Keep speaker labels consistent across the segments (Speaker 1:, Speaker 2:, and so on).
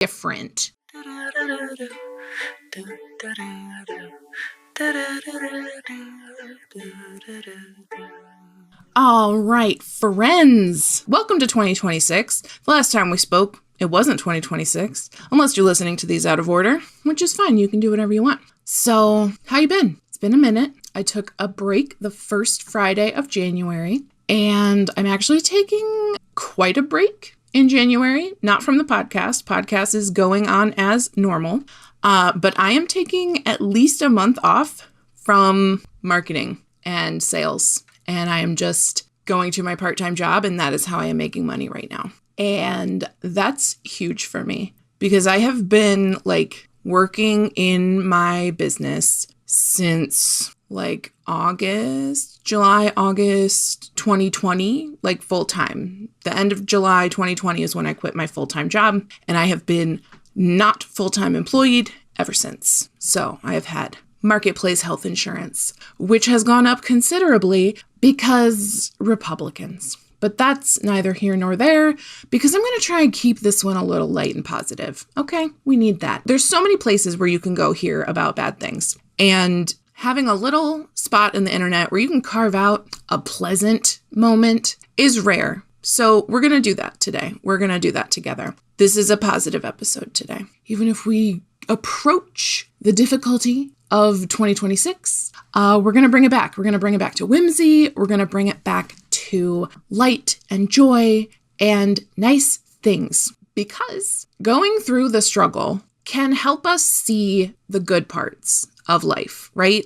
Speaker 1: different. All right, friends. Welcome to 2026. The last time we spoke, it wasn't 2026, unless you're listening to these out of order, which is fine. You can do whatever you want. So, how you been? It's been a minute. I took a break the first Friday of January, and I'm actually taking quite a break in January, not from the podcast. Podcast is going on as normal, but I am taking at least a month off from marketing and sales, and I am just going to my part-time job, and that is how I am making money right now. And that's huge for me because I have been working in my business since July, August 2020, full-time. The end of July 2020 is when I quit my full-time job, and I have been not full-time employed ever since. So I have had marketplace health insurance, which has gone up considerably because Republicans. But that's neither here nor there because I'm going to try and keep this one a little light and positive. Okay, we need that. There's so many places where you can go hear about bad things. And having a little spot in the internet where you can carve out a pleasant moment is rare. So we're going to do that today. We're going to do that together. This is a positive episode today. Even if we approach the difficulty of 2026, we're going to bring it back. We're going to bring it back to whimsy. We're going to bring it back to light and joy and nice things, because going through the struggle can help us see the good parts of life, right?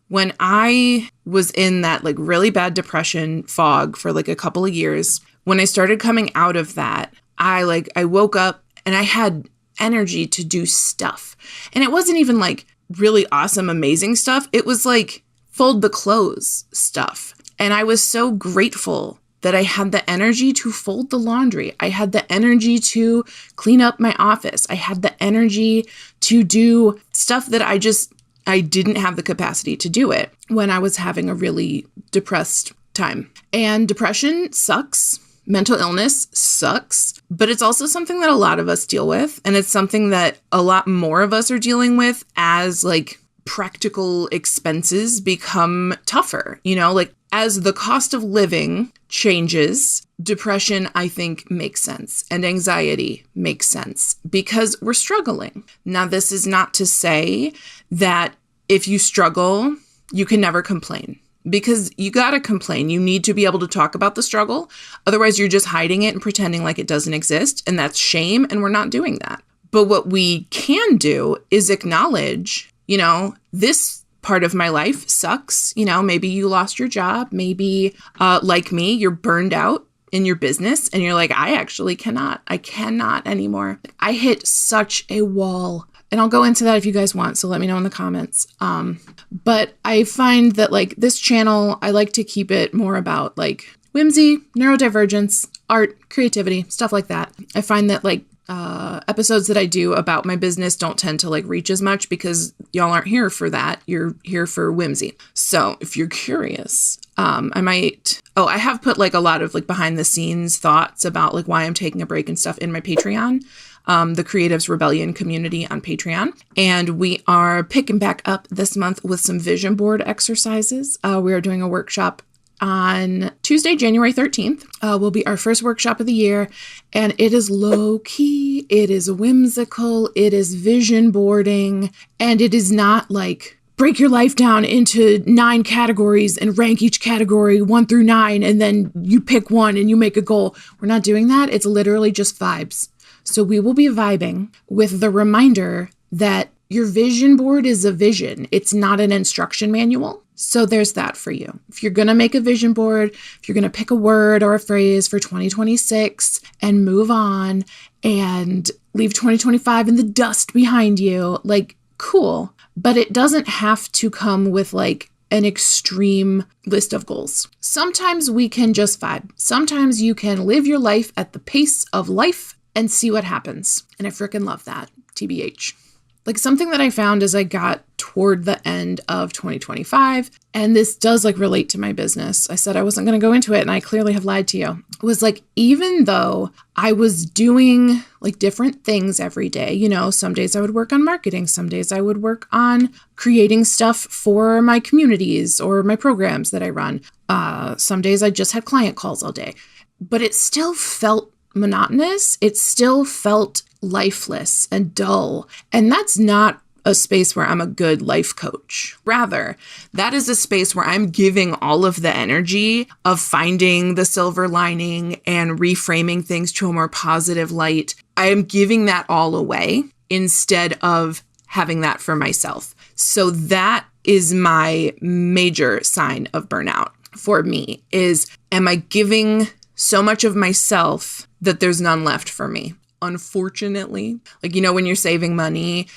Speaker 1: When I was in that really bad depression fog for a couple of years, when I started coming out of that, I woke up and I had energy to do stuff. And it wasn't even really awesome, amazing stuff. It was fold the clothes stuff. And I was so grateful that I had the energy to fold the laundry. I had the energy to clean up my office. I had the energy to do stuff that I didn't have the capacity to do it when I was having a really depressed time. And depression sucks. Mental illness sucks, but it's also something that a lot of us deal with. And it's something that a lot more of us are dealing with as practical expenses become tougher, as the cost of living changes, depression, I think, makes sense, and anxiety makes sense because we're struggling. Now, this is not to say that if you struggle, you can never complain, because you got to complain. You need to be able to talk about the struggle. Otherwise, you're just hiding it and pretending like it doesn't exist, and that's shame, and we're not doing that. But what we can do is acknowledge, this part of my life sucks. Maybe you lost your job. Maybe, like me, you're burned out in your business and you're I cannot anymore. I hit such a wall, and I'll go into that if you guys want. So let me know in the comments. But I find that this channel, I like to keep it more about whimsy, neurodivergence, art, creativity, stuff like that. I find that episodes that I do about my business don't tend to reach as much because y'all aren't here for that. You're here for whimsy. So if you're curious, I have put a lot of behind the scenes thoughts about why I'm taking a break and stuff in my Patreon, the Creatives Rebellion community on Patreon. And we are picking back up this month with some vision board exercises. We are doing a workshop on Tuesday, January 13th, will be our first workshop of the year, and it is low-key, it is whimsical, it is vision boarding, and it is not break your life down into 9 categories and rank each category 1 through 9, and then you pick one and you make a goal. We're not doing that. It's literally just vibes. So we will be vibing with the reminder that your vision board is a vision. It's not an instruction manual. So there's that for you. If you're going to make a vision board, if you're going to pick a word or a phrase for 2026 and move on and leave 2025 in the dust behind you, cool. But it doesn't have to come with an extreme list of goals. Sometimes we can just vibe. Sometimes you can live your life at the pace of life and see what happens. And I freaking love that, TBH. Like something that I found as I got toward the end of 2025, and this does like relate to my business. I said I wasn't going to go into it, and I clearly have lied to you. It was like, even though I was doing like different things every day, you know, some days I would work on marketing, some days I would work on creating stuff for my communities or my programs that I run. Some days I just had client calls all day, but it still felt monotonous. It still felt lifeless and dull. And that's not a space where I'm a good life coach. Rather, that is a space where I'm giving all of the energy of finding the silver lining and reframing things to a more positive light. I am giving that all away instead of having that for myself. So that is my major sign of burnout for me is, am I giving so much of myself that there's none left for me? Unfortunately, like, you know, when you're saving money,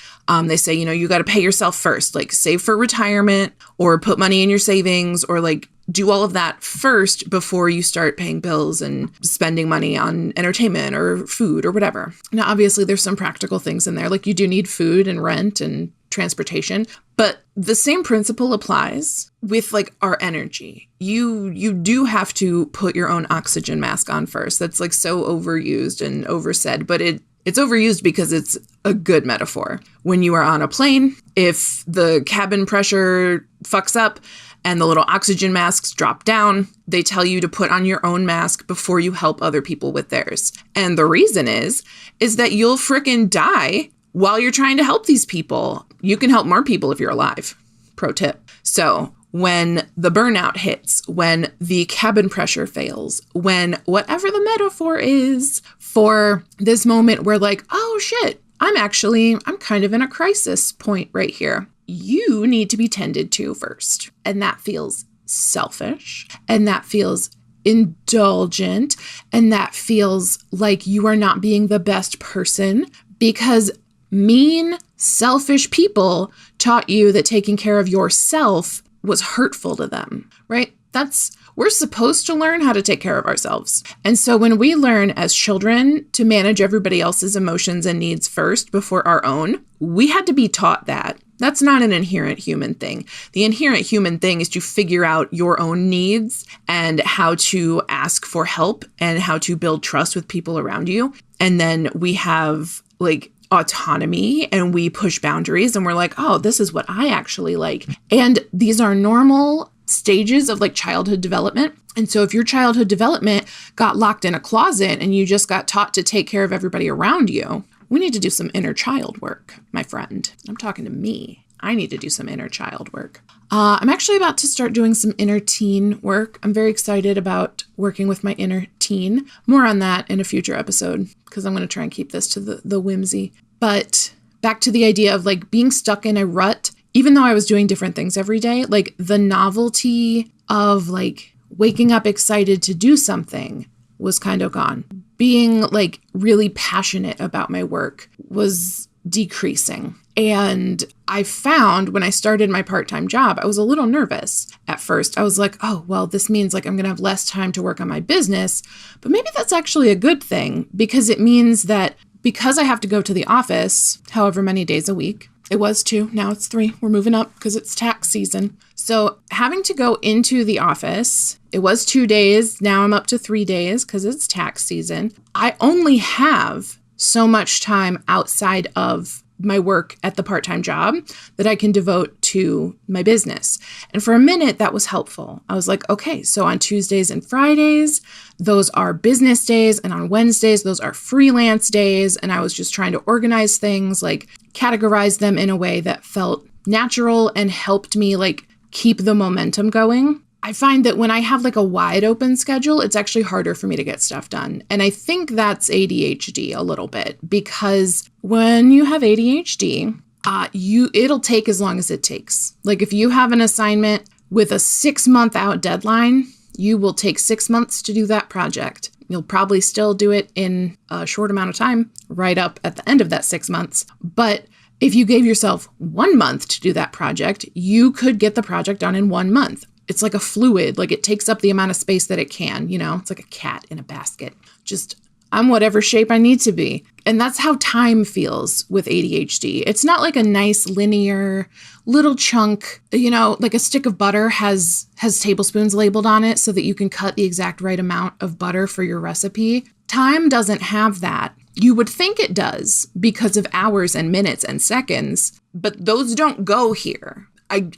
Speaker 1: they say, you know, you got to pay yourself first, like save for retirement or put money in your savings or like do all of that first before you start paying bills and spending money on entertainment or food or whatever. Now, obviously, there's some practical things in there, like you do need food and rent and transportation, but the same principle applies with like our energy. You do have to put your own oxygen mask on first. That's like so overused and oversaid, but it's overused because it's a good metaphor. When you are on a plane, if the cabin pressure fucks up and the little oxygen masks drop down, they tell you to put on your own mask before you help other people with theirs. And the reason is that you'll frickin' die while you're trying to help these people. You can help more people if you're alive. Pro tip. So when the burnout hits, when the cabin pressure fails, when whatever the metaphor is for this moment where like, oh shit, I'm kind of in a crisis point right here. You need to be tended to first. And that feels selfish. And that feels indulgent. And that feels like you are not being the best person because mean, selfish people taught you that taking care of yourself was hurtful to them, right? We're supposed to learn how to take care of ourselves. And so when we learn as children to manage everybody else's emotions and needs first before our own, we had to be taught that. That's not an inherent human thing. The inherent human thing is to figure out your own needs and how to ask for help and how to build trust with people around you. And then we have like autonomy and we push boundaries and we're like, oh, this is what I actually like. And these are normal stages of like childhood development. And so if your childhood development got locked in a closet and you just got taught to take care of everybody around you, we need to do some inner child work, my friend. I'm talking to me. I need to do some inner child work. I'm actually about to start doing some inner teen work. I'm very excited about working with my inner teen. More on that in a future episode because I'm going to try and keep this to the whimsy. But back to the idea of like being stuck in a rut, even though I was doing different things every day, like the novelty of like waking up excited to do something was kind of gone. Being like really passionate about my work was decreasing. And I found when I started my part-time job, I was a little nervous at first. I was like, oh, well, this means like I'm going to have less time to work on my business. But maybe that's actually a good thing because it means that because I have to go to the office however many days a week, it was 2, now it's 3. We're moving up because it's tax season. So having to go into the office, it was 2 days. Now I'm up to 3 days because it's tax season. I only have so much time outside of my work at the part-time job that I can devote to my business. And for a minute, that was helpful. I was like, okay, so on Tuesdays and Fridays, those are business days. And on Wednesdays, those are freelance days. And I was just trying to organize things, like categorize them in a way that felt natural and helped me like keep the momentum going. I find that when I have like a wide open schedule, it's actually harder for me to get stuff done. And I think that's ADHD a little bit because when you have ADHD, it'll take as long as it takes. Like if you have an assignment with a 6-month out deadline, you will take 6 months to do that project. You'll probably still do it in a short amount of time, right up at the end of that 6 months. But if you gave yourself 1 month to do that project, you could get the project done in 1 month. It's like a fluid, like it takes up the amount of space that it can, you know, it's like a cat in a basket. Just I'm whatever shape I need to be. And that's how time feels with ADHD. It's not like a nice linear little chunk, like a stick of butter has tablespoons labeled on it so that you can cut the exact right amount of butter for your recipe. Time doesn't have that. You would think it does because of hours and minutes and seconds, but those don't go here. I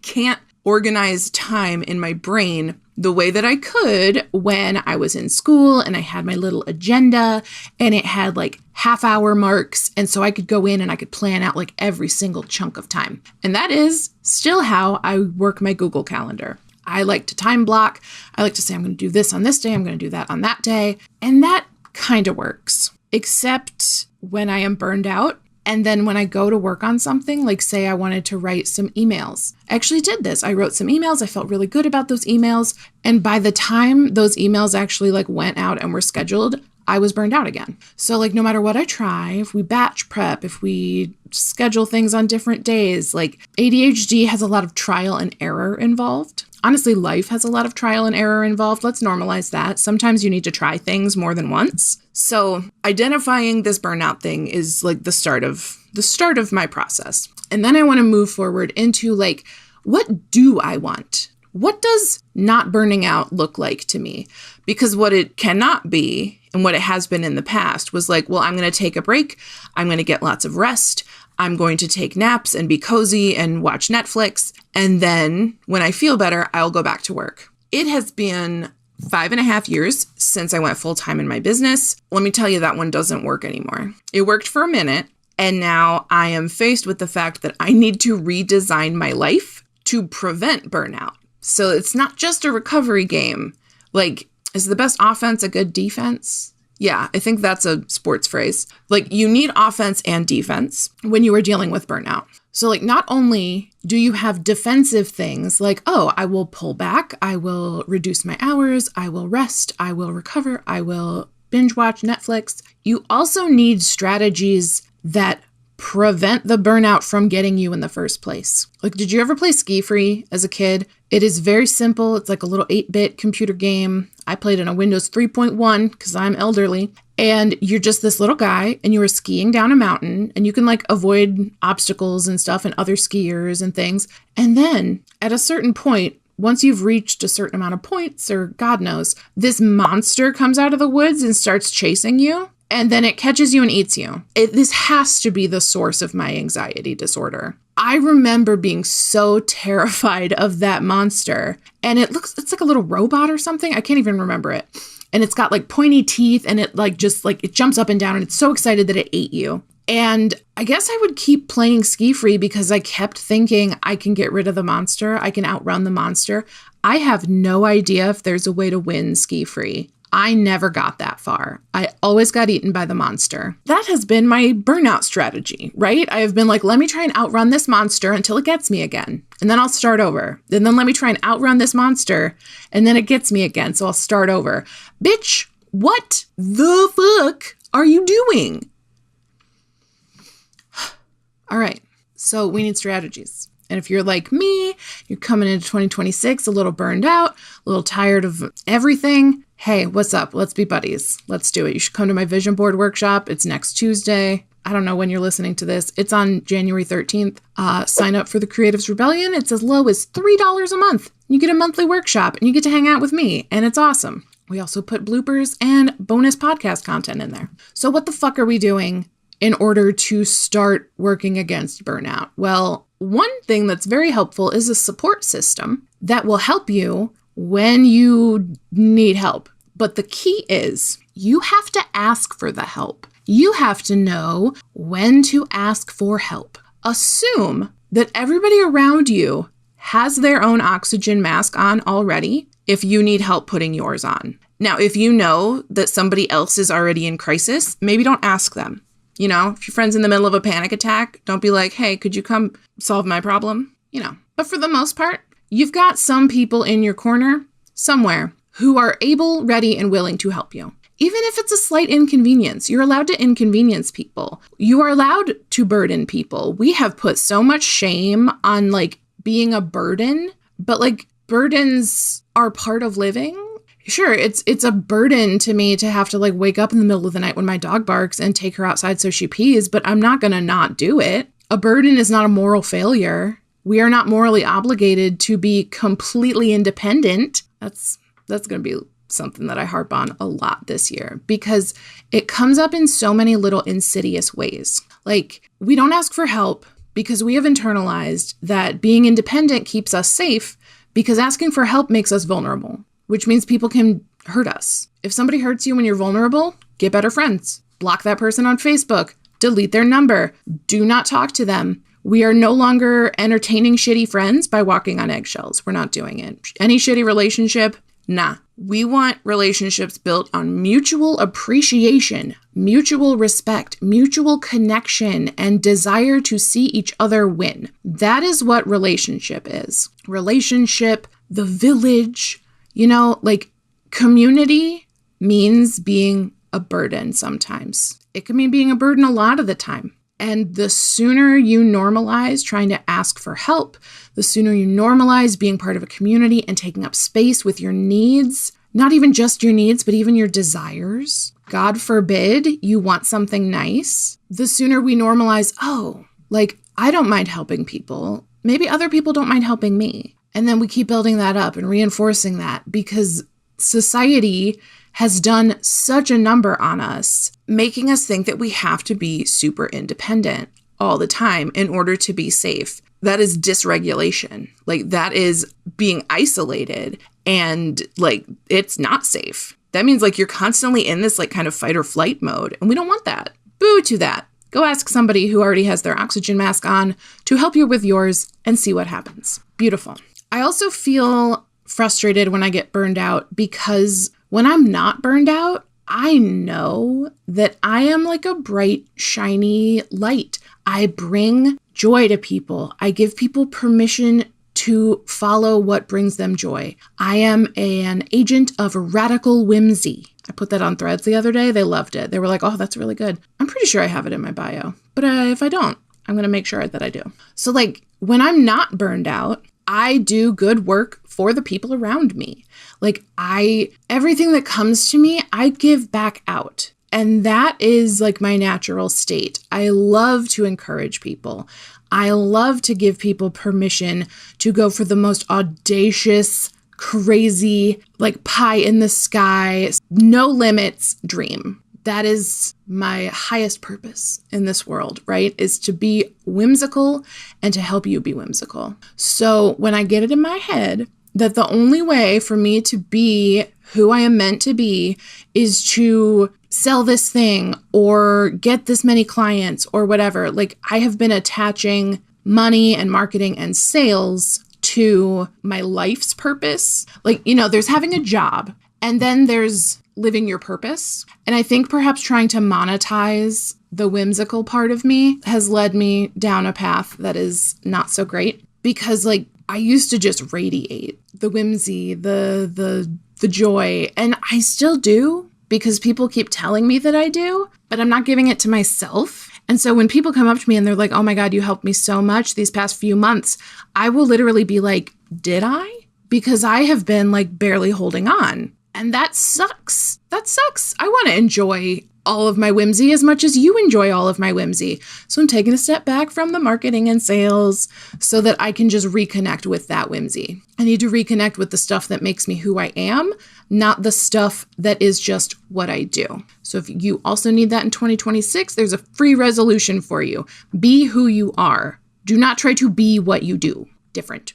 Speaker 1: can't organize time in my brain the way that I could when I was in school and I had my little agenda and it had like half-hour marks. And so I could go in and I could plan out like every single chunk of time. And that is still how I work my Google Calendar. I like to time block. I like to say I'm going to do this on this day. I'm going to do that on that day. And that kind of works, except when I am burned out. And then when I go to work on something, like say I wanted to write some emails, I actually did this. I wrote some emails. I felt really good about those emails. And by the time those emails actually like went out and were scheduled, I was burned out again. So like no matter what I try, if we batch prep, if we schedule things on different days, like ADHD has a lot of trial and error involved. Honestly, life has a lot of trial and error involved. Let's normalize that. Sometimes you need to try things more than once. So identifying this burnout thing is like the start of my process. And then I want to move forward into like, what do I want? What does not burning out look like to me? Because what it cannot be, and what it has been in the past, was like, well, I'm going to take a break. I'm going to get lots of rest. I'm going to take naps and be cozy and watch Netflix. And then when I feel better, I'll go back to work. It has been 5.5 years since I went full-time in my business. Let me tell you, that one doesn't work anymore. It worked for a minute. And now I am faced with the fact that I need to redesign my life to prevent burnout. So it's not just a recovery game. Like, is the best offense a good defense? Yeah, I think that's a sports phrase. Like, you need offense and defense when you are dealing with burnout. So like, not only do you have defensive things like, oh, I will pull back, I will reduce my hours, I will rest, I will recover, I will binge watch Netflix. You also need strategies that prevent the burnout from getting you in the first place. Like, did you ever play Ski Free as a kid? It is very simple. It's like a little 8-bit computer game. I played in a Windows 3.1 because I'm elderly. And you're just this little guy and you are skiing down a mountain and you can like avoid obstacles and stuff and other skiers and things. And then at a certain point, once you've reached a certain amount of points or God knows, this monster comes out of the woods and starts chasing you. And then it catches you and eats you. This has to be the source of my anxiety disorder. I remember being so terrified of that monster. And it's like a little robot or something. I can't even remember it. And it's got like pointy teeth and it like just like it jumps up and down and it's so excited that it ate you. And I guess I would keep playing Ski Free because I kept thinking I can get rid of the monster. I can outrun the monster. I have no idea if there's a way to win Ski Free. I never got that far. I always got eaten by the monster. That has been my burnout strategy, right? I have been like, let me try and outrun this monster until it gets me again. And then I'll start over. And then let me try and outrun this monster. And then it gets me again. So I'll start over. Bitch, what the fuck are you doing? All right. So we need strategies. And if you're like me, you're coming into 2026 a little burned out, a little tired of everything. Hey, what's up? Let's be buddies. Let's do it. You should come to my vision board workshop. It's next Tuesday. I don't know when you're listening to this. It's on January 13th. Sign up for the Creatives Rebellion. It's as low as $3 a month. You get a monthly workshop and you get to hang out with me. And it's awesome. We also put bloopers and bonus podcast content in there. So what the fuck are we doing in order to start working against burnout? Well, one thing that's very helpful is a support system that will help you when you need help. But the key is you have to ask for the help. You have to know when to ask for help. Assume that everybody around you has their own oxygen mask on already if you need help putting yours on. Now, if you know that somebody else is already in crisis, maybe don't ask them. You know, if your friend's in the middle of a panic attack, don't be like, hey, could you come solve my problem? You know, but for the most part, you've got some people in your corner somewhere who are able, ready, and willing to help you. Even if it's a slight inconvenience, you're allowed to inconvenience people. You are allowed to burden people. We have put so much shame on like being a burden, but like burdens are part of living. Sure, it's a burden to me to have to like wake up in the middle of the night when my dog barks and take her outside so she pees, but I'm not going to not do it. A burden is not a moral failure. We are not morally obligated to be completely independent. That's going to be something that I harp on a lot this year because it comes up in so many little insidious ways. Like, we don't ask for help because we have internalized that being independent keeps us safe because asking for help makes us vulnerable, which means people can hurt us. If somebody hurts you when you're vulnerable, get better friends. Block that person on Facebook. Delete their number. Do not talk to them. We are no longer entertaining shitty friends by walking on eggshells. We're not doing it. Any shitty relationship, nah. We want relationships built on mutual appreciation, mutual respect, mutual connection, and desire to see each other win. That is what relationship is. Relationship, the village, like community means being a burden sometimes. It can mean being a burden a lot of the time. And the sooner you normalize trying to ask for help, the sooner you normalize being part of a community and taking up space with your needs, not even just your needs, but even your desires. God forbid you want something nice. The sooner we normalize, I don't mind helping people. Maybe other people don't mind helping me. And then we keep building that up and reinforcing that because society has done such a number on us, making us think that we have to be super independent all the time in order to be safe. That is dysregulation. Like, that is being isolated and it's not safe. That means you're constantly in this kind of fight or flight mode. And we don't want that. Boo to that. Go ask somebody who already has their oxygen mask on to help you with yours and see what happens. Beautiful. I also feel frustrated when I get burned out because when I'm not burned out, I know that I am like a bright, shiny light. I bring joy to people. I give people permission to follow what brings them joy. I am an agent of radical whimsy. I put that on Threads the other day. They loved it. They were like, oh, that's really good. I'm pretty sure I have it in my bio. But if I don't, I'm going to make sure that I do. So when I'm not burned out, I do good work for the people around me. Everything that comes to me, I give back out. And that is my natural state. I love to encourage people. I love to give people permission to go for the most audacious, crazy, pie in the sky, no limits dream. That is my highest purpose in this world, right? Is to be whimsical and to help you be whimsical. So when I get it in my head that the only way for me to be who I am meant to be is to sell this thing or get this many clients or whatever, I have been attaching money and marketing and sales to my life's purpose. There's having a job and then there's living your purpose. And I think perhaps trying to monetize the whimsical part of me has led me down a path that is not so great because I used to just radiate the whimsy, the joy, and I still do because people keep telling me that I do, but I'm not giving it to myself. And so when people come up to me and they're like, oh my God, you helped me so much these past few months, I will literally be like, did I? Because I have been barely holding on. And that sucks. That sucks. I want to enjoy all of my whimsy as much as you enjoy all of my whimsy. So I'm taking a step back from the marketing and sales so that I can just reconnect with that whimsy. I need to reconnect with the stuff that makes me who I am, not the stuff that is just what I do. So if you also need that in 2026, there's a free resolution for you. Be who you are. Do not try to be what you do. Different.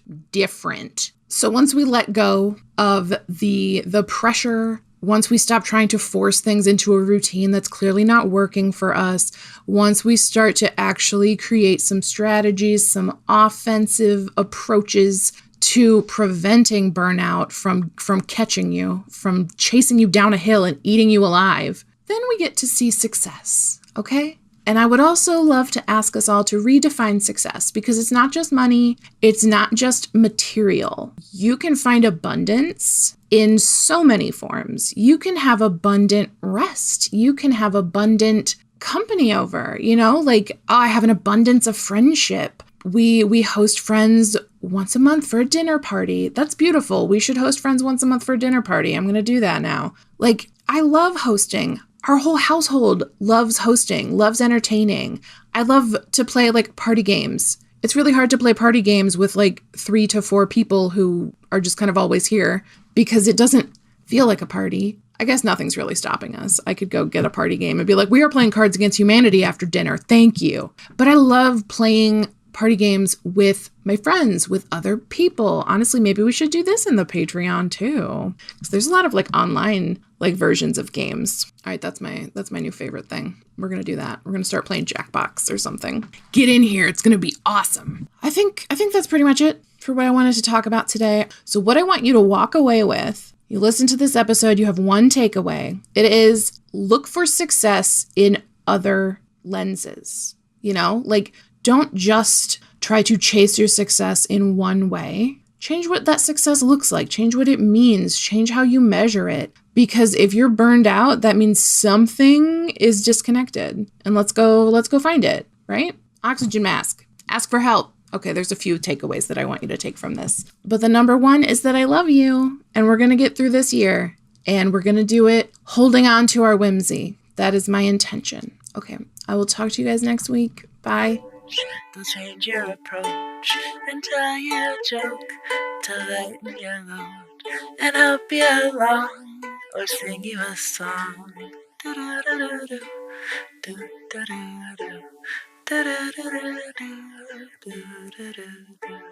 Speaker 1: So once we let go of the pressure, once we stop trying to force things into a routine that's clearly not working for us, once we start to actually create some strategies, some offensive approaches to preventing burnout from catching you, from chasing you down a hill and eating you alive, then we get to see success, okay? And I would also love to ask us all to redefine success because it's not just money. It's not just material. You can find abundance in so many forms. You can have abundant rest. You can have abundant company over, I have an abundance of friendship. We host friends once a month for a dinner party. That's beautiful. We should host friends once a month for a dinner party. I'm going to do that now. Like, I love hosting. Our whole household loves hosting, loves entertaining. I love to play like party games. It's really hard to play party games with like 3 to 4 people who are just kind of always here because it doesn't feel like a party. I guess nothing's really stopping us. I could go get a party game and be like, we are playing Cards Against Humanity after dinner. Thank you. But I love playing party games with my friends, with other people. Honestly, maybe we should do this in the Patreon too. Because there's a lot of like online like versions of games. All right, that's my new favorite thing. We're going to do that. We're going to start playing Jackbox or something. Get in here. It's going to be awesome. I think that's pretty much it for what I wanted to talk about today. So what I want you to walk away with, you listen to this episode, you have one takeaway. It is look for success in other lenses. You know, like don't just try to chase your success in one way. Change what that success looks like. Change what it means. Change how you measure it. Because if you're burned out, that means something is disconnected. And let's go find it, right? Oxygen mask. Ask for help. Okay, there's a few takeaways that I want you to take from this. But the number one is that I love you and we're going to get through this year and we're going to do it holding on to our whimsy. That is my intention. Okay, I will talk to you guys next week. Bye.
Speaker 2: Don't change your approach and tell you a joke to lighten your load and help you along or sing you a song. Do-do-do-do-do. Do-do-do-do. Do-do-do-do-do. Do-do-do-do.